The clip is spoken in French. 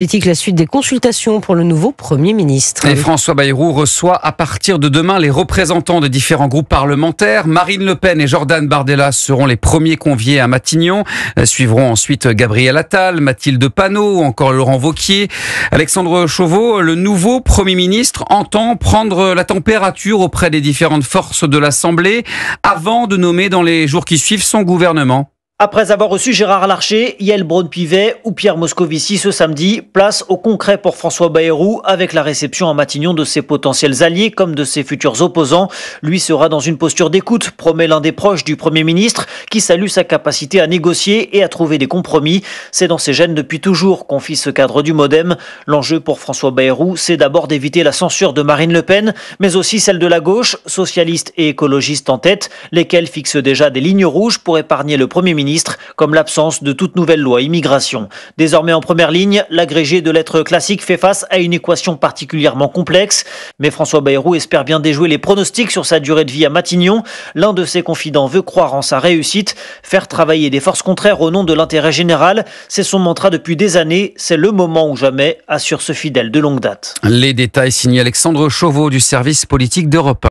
Politique, la suite des consultations pour le nouveau Premier ministre. Et François Bayrou reçoit à partir de demain les représentants des différents groupes parlementaires. Marine Le Pen et Jordan Bardella seront les premiers conviés à Matignon. Suivront ensuite Gabriel Attal, Mathilde Panot ou encore Laurent Wauquiez. Alexandre Chauveau, le nouveau Premier ministre, entend prendre la température auprès des différentes forces de l'Assemblée avant de nommer dans les jours qui suivent son gouvernement. Après avoir reçu Gérard Larcher, Yael Braun-Pivet ou Pierre Moscovici ce samedi, place au concret pour François Bayrou avec la réception à Matignon de ses potentiels alliés comme de ses futurs opposants. Lui sera dans une posture d'écoute, promet l'un des proches du Premier ministre qui salue sa capacité à négocier et à trouver des compromis. C'est dans ses gènes depuis toujours, confie ce cadre du Modem. L'enjeu pour François Bayrou, c'est d'abord d'éviter la censure de Marine Le Pen, mais aussi celle de la gauche, socialiste et écologiste en tête, lesquels fixent déjà des lignes rouges pour épargner le Premier ministre, comme l'absence de toute nouvelle loi immigration. Désormais en première ligne, l'agrégé de lettres classiques fait face à une équation particulièrement complexe. Mais François Bayrou espère bien déjouer les pronostics sur sa durée de vie à Matignon. L'un de ses confidents veut croire en sa réussite. Faire travailler des forces contraires au nom de l'intérêt général, c'est son mantra depuis des années. C'est le moment ou jamais, assure ce fidèle de longue date. Les détails signés Alexandre Chauveau du service politique d'Europe 1.